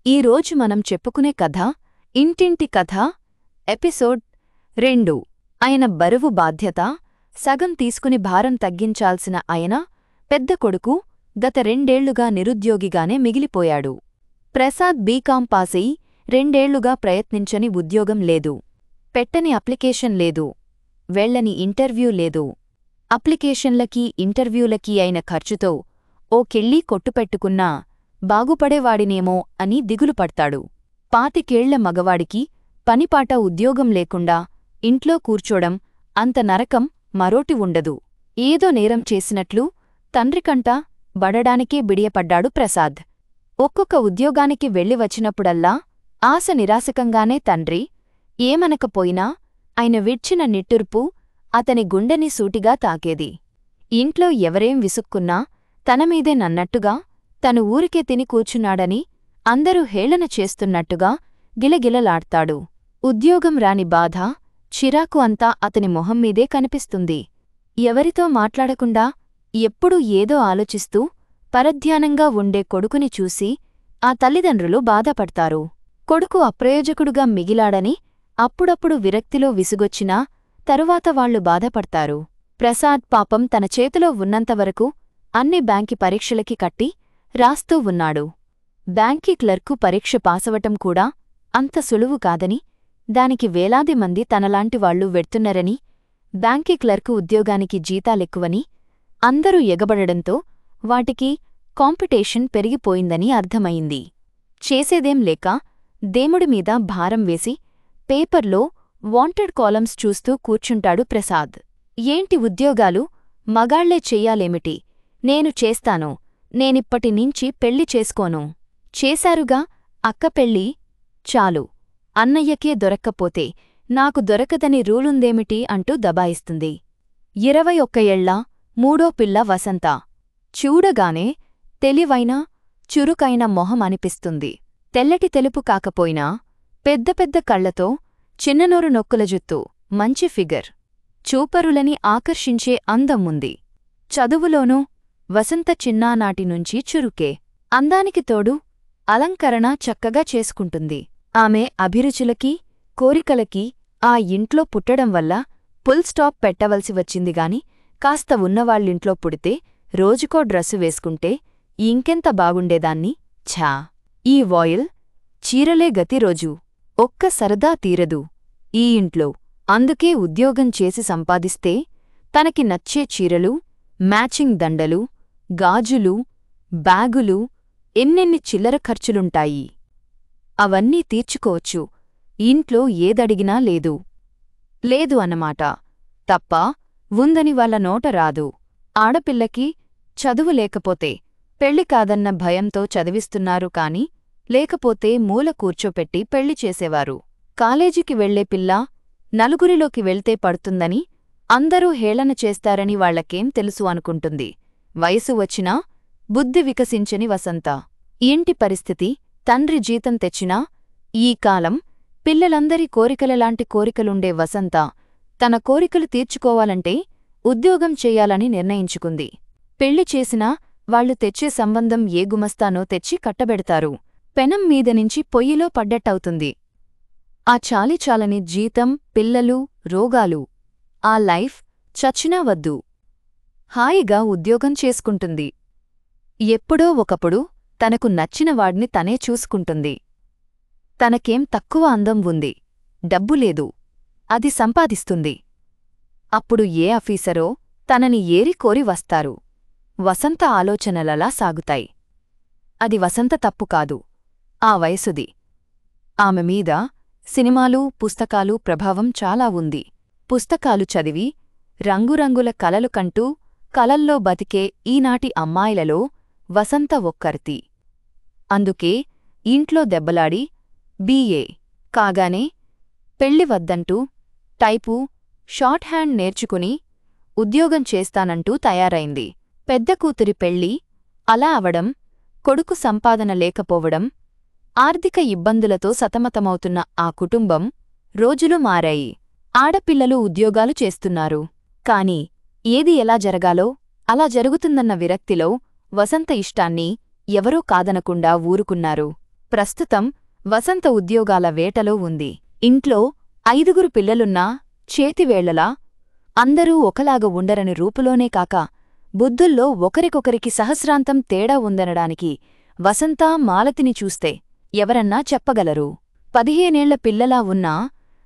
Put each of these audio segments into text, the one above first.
ఈరోజు మనం చెప్పుకునే కథ ఇంటింటి కథ ఎపిసోడ్ 2. ఆయన బరువు బాధ్యత సగం తీసుకుని భారం తగ్గించాల్సిన ఆయన పెద్ద కొడుకు గత 2 ఏళ్లుగా నిరుద్యోగిగానే మిగిలిపోయాడు. ప్రసాద్ బీకాం పాసై 2 ఏళ్లుగా ప్రయత్నించని ఉద్యోగం లేదు. పెట్టని అప్లికేషన్ లేదు. వెళ్లని ఇంటర్వ్యూ లేదు. అప్లికేషన్లకీ ఇంటర్వ్యూలకీ అయిన ఖర్చుతో ఓ కెళ్ళి కొట్టుపెట్టుకున్నా బాగుపడేవాడినేమో అని దిగులు పడ్తాడు. 25 మగవాడికి పనిపాట ఉద్యోగం లేకుండా ఇంట్లో కూర్చోడం అంత నరకం మరోటి ఉండదు. ఏదో నేరం చేసినట్లు తండ్రికంట బడడానికే బిడియపడ్డాడు ప్రసాద్. ఒక్కొక్క ఉద్యోగానికి వెళ్లి వచ్చినప్పుడల్లా ఆశ నిరాశకంగానే తండ్రి ఏమనకపోయినా ఆయన విడ్చిన నిట్టూర్పు అతని గుండెని సూటిగా తాకేది. ఇంట్లో ఎవరేం విసుక్కున్నా తనమీదే నన్నట్టుగా తను ఊరికే తిని కూర్చున్నాడని అందరూ హేళన చేస్తున్నట్టుగా గిలగిలలాడ్తాడు. ఉద్యోగం రాని బాధ చిరాకు అంతా అతని మొహమ్మీదే కనిపిస్తుంది. ఎవరితో మాట్లాడకుండా ఎప్పుడూ ఏదో ఆలోచిస్తూ పరధ్యానంగా ఉండే కొడుకుని చూసి ఆ తల్లిదండ్రులు బాధపడ్తారు. కొడుకు అప్రయోజకుడుగా మిగిలాడని అప్పుడప్పుడు విరక్తిలో విసుగొచ్చినా తరువాత వాళ్లు బాధపడ్తారు. ప్రసాద్ పాపం తన చేతిలో ఉన్నంతవరకు అన్ని బ్యాంకి పరీక్షలకి కట్టి రాస్తూ ఉన్నాడు. బ్యాంకీ క్లర్కు పరీక్ష పాసవటం కూడా అంత సులువు కాదని, దానికి వేలాది మంది తనలాంటివాళ్లు వెడ్తున్నరని, బ్యాంకీ క్లర్కు ఉద్యోగానికి జీతాలెక్కువని అందరూ ఎగబడడంతో వాటికి కాంపిటీషన్ పెరిగిపోయిందని అర్థమయింది. చేసేదేం లేక దేముడిమీద భారం వేసి పేపర్లో వాంటెడ్ కాలమ్స్ చూస్తూ కూర్చుంటాడు ప్రసాద్. ఏంటి ఉద్యోగాలు మగాళ్లే చెయ్యాలేమిటి? నేను చేస్తాను. నేనిప్పటినుంచి పెళ్లి చేసుకోను. చేశారుగా అక్క పెళ్ళి, చాలు. అన్నయ్యకే దొరక్కపోతే నాకు దొరకదని రూలుందేమిటి అంటూ దబాయిస్తుంది. 21 ఏళ్ల మూడో పిల్ల వసంత. చూడగానే తెలివైన చురుకైన మొహం అనిపిస్తుంది. తెల్లటి తెలుపు కాకపోయినా పెద్ద పెద్ద కళ్లతో చిన్ననోరు నొక్కుల జుత్తు, మంచి ఫిగర్, చూపరులని ఆకర్షించే అందం ఉంది. చదువులోనూ వసంత చిన్నానాటినుంచి చురుకే. అందానికి తోడు అలంకరణ చక్కగా చేసుకుంటుంది. ఆమె అభిరుచులకి కోరికలకి ఆ ఇంట్లో పుట్టడం వల్ల ఫుల్ స్టాప్ పెట్టవలసి వచ్చిందిగాని కాస్త ఉన్నవాళ్ళింట్లో పుడితే రోజుకో డ్రస్సు వేసుకుంటే ఇంకెంత బాగుండేదాన్ని. ఛా! ఈ వాయిల్ చీరలే గతిరోజు ఒక్క సరదా తీరదు ఈ ఇంట్లో. అందుకే ఉద్యోగం చేసి సంపాదిస్తే తనకి నచ్చే చీరలు, మ్యాచింగ్ దండలు, గాజులు, బ్యాగులు, ఎన్నెన్ని చిల్లర ఖర్చులుంటాయి. అవన్నీ తీర్చుకోవచ్చు. ఇంట్లో ఏదడిగినా లేదు. లేదు అన్నమాట తప్ప ఉందని వాళ్ళ నోట రాదు. ఆడపిల్లకి చదువు లేకపోతే పెళ్లి కాదన్న భయంతో చదివిస్తున్నారు కాని లేకపోతే మూల కూర్చోపెట్టి పెళ్లి చేసేవారు. కాలేజీకి వెళ్లే పిల్ల నలుగురిలోకి వెళ్తే పడుతుందని అందరూ హేళన చేస్తారని వాళ్లకేం తెలుసు అనుకుంటుంది. వయసు వచ్చినా బుద్ధి వికసించని వసంత. ఇంటి పరిస్థితి తండ్రి జీతం తెచ్చినా ఈ కాలం పిల్లలందరి కోరికలలాంటి కోరికలుండే వసంత తన కోరికలు తీర్చుకోవాలంటే ఉద్యోగం చెయ్యాలని నిర్ణయించుకుంది. పెళ్లి చేసినా వాళ్లు తెచ్చే సంబంధం ఏ గుమస్తానో తెచ్చి కట్టబెడతారు. పెనం మీదనుంచి పొయ్యిలో పడ్డట్టవుతుంది. ఆ చాలిచాలని జీతం, పిల్లలు, రోగాలు. ఆ లైఫ్ చచ్చినా వద్దు. హాయిగా ఉద్యోగం చేసుకుంటుంది. ఎప్పుడో ఒకప్పుడు తనకు నచ్చినవాడ్ని తనే చూసుకుంటుంది. తనకేం తక్కువ అందం ఉంది, డబ్బు లేదు. అది సంపాదిస్తుంది. అప్పుడు ఏ ఆఫీసరో తనని ఏరి కోరి వస్తారు. వసంత ఆలోచనలలా సాగుతాయి. అది వసంత తప్పు కాదు, ఆ వయసుది. ఆమె మీద సినిమాలు, పుస్తకాలు ప్రభావం చాలా ఉంది. పుస్తకాలు చదివి రంగురంగుల కలలు కంటూ కలల్లో బతికే ఈనాటి అమ్మాయిలలో వసంత ఒక్కర్తి. అందుకే ఇంట్లో దెబ్బలాడి బీఏ కాగానే పెళ్లి వద్దంటూ టైపు, షార్ట్ హ్యాండ్ నేర్చుకుని ఉద్యోగం చేస్తానంటూ తయారైంది. పెద్ద కూతురి పెళ్లి అలా అవడం, కొడుకు సంపాదన లేకపోవడం, ఆర్థిక ఇబ్బందులతో సతమతమవుతున్న ఆ కుటుంబం రోజులు మారాయి. ఆడపిల్లలు ఉద్యోగాలు చేస్తున్నారు. కాని ఏది ఎలా జరగాలో అలా జరుగుతుందన్న విరక్తిలో వసంత ఇష్టాన్ని ఎవరూ కాదనకుండా ఊరుకున్నారు. ప్రస్తుతం వసంత ఉద్యోగాల వేటలో ఉంది. ఇంట్లో 5 పిల్లలున్నా చేతివేళ్లలా అందరూ ఒకలాగా ఉండరని రూపులోనే కాక బుద్ధుల్లో ఒకరికొకరికి సహస్రాంతం తేడా ఉందనడానికి వసంత మాలతిని చూస్తే ఎవరన్నా చెప్పగలరు. 15 ఏళ్ల పిల్లలా ఉన్నా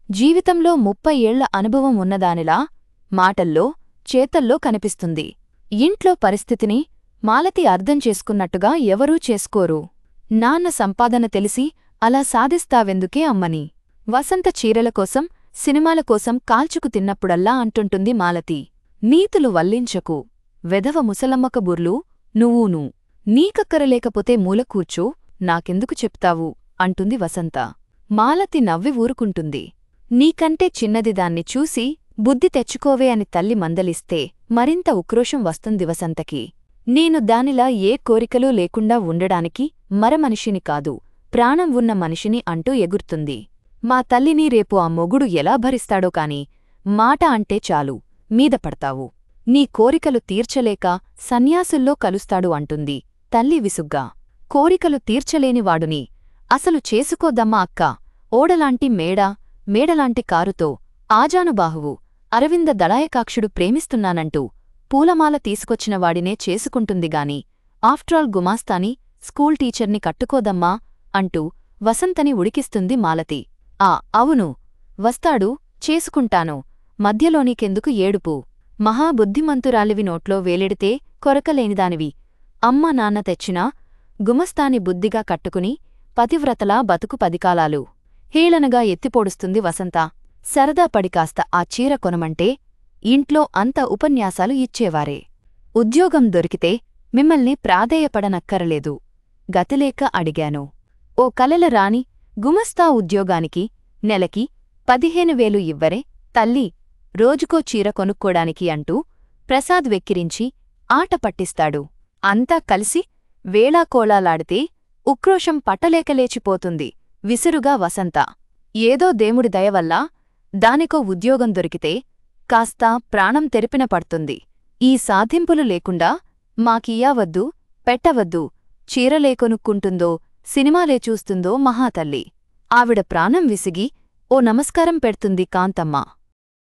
జీవితంలో 30 ఏళ్ల అనుభవం ఉన్నదానిలా మాటల్లో చేతల్లో కనిపిస్తుంది. ఇంట్లో పరిస్థితిని మాలతి అర్థం చేసుకున్నట్టుగా ఎవరూ చేసుకోరు. నాన్న సంపాదన తెలిసి అలా సాధిస్తావెందుకే అమ్మని. వసంత చీరల కోసం సినిమాల కోసం కాల్చుకు తిన్నప్పుడల్లా అంటుంటుంది మాలతి. నీతులు వల్లించకు, వెధవ ముసలమ్మక బుర్లు నువ్వూను. నీకక్కరలేకపోతే మూల కూర్చో, నాకెందుకు చెప్తావు అంటుంది వసంత. మాలతి నవ్వి ఊరుకుంటుంది. నీకంటే చిన్నది దాన్ని చూసి బుద్ధి తెచ్చుకోవే అని తల్లి మందలిస్తే మరింత ఉక్రోషం వస్తుంది వసంతకి. నేను దానిలా ఏ కోరికలూ లేకుండా ఉండడానికి మరమనిషిని కాదు, ప్రాణం ఉన్న మనిషిని అంటూ ఎగుర్తుంది. మా తల్లిని రేపు ఆ మొగుడు ఎలా భరిస్తాడో కాని మాట అంటే చాలు మీద పడతావు. నీ కోరికలు తీర్చలేక సన్యాసుల్లో కలుస్తాడు అంటుంది తల్లి విసుగ్గా. కోరికలు తీర్చలేనివాడుని అసలు చేసుకోదమ్మా అక్క. ఓడలాంటి మేడలాంటి కారుతో ఆజానుబాహువు అరవింద దళాయకాక్షుడు ప్రేమిస్తున్నానంటూ పూలమాల తీసుకొచ్చినవాడినే చేసుకుంటుందిగాని ఆఫ్ట్రాల్ గుమాస్తాని స్కూల్ టీచర్ని కట్టుకోదమ్మా అంటూ వసంతని ఉడికిస్తుంది మాలతి. అవును, వస్తాడు, చేసుకుంటాను, మధ్యలోనీకెందుకు ఏడుపు. మహాబుద్ధిమంతురాలివి నోట్లో వేలెడితే కొరకలేనిదానివి. అమ్మ నాన్న తెచ్చినా గుమస్తాని బుద్ధిగా కట్టుకుని పతివ్రతలా బతుకు 10 కాలాలు హేళనగా ఎత్తిపోడుస్తుంది వసంత. సరదా పడి కాస్త ఆ చీర కొనమంటే ఇంట్లో అంత ఉపన్యాసాలు ఇచ్చేవారే. ఉద్యోగం దొరికితే మిమ్మల్ని ప్రాధేయపడనక్కరలేదు, గతిలేక అడిగాను. ఓ కలల రాణి గుమస్తా ఉద్యోగానికి నెలకి 15,000 ఇవ్వరే తల్లి, రోజుకో చీర కొనుక్కోడానికి అంటూ ప్రసాద్ వెక్కిరించి ఆట పట్టిస్తాడు. అంతా కలిసి వేళాకోళాలాడితే ఉక్రోషం పట్టలేకలేచిపోతుంది విసురుగా వసంత. ఏదో దేముడి దయవల్ల దానికో ఉద్యోగం దొరికితే కాస్త ప్రాణం తెరిపిన పడుతుంది. ఈ సాధింపులు లేకుండా మాకియ్యావద్దు, పెట్టవద్దు, చీరలే కొనుక్కుంటుందో సినిమాలే చూస్తుందో మహాతల్లి. ఆవిడ ప్రాణం విసిగి ఓ నమస్కారం పెడుతుంది కాంతమ్మ.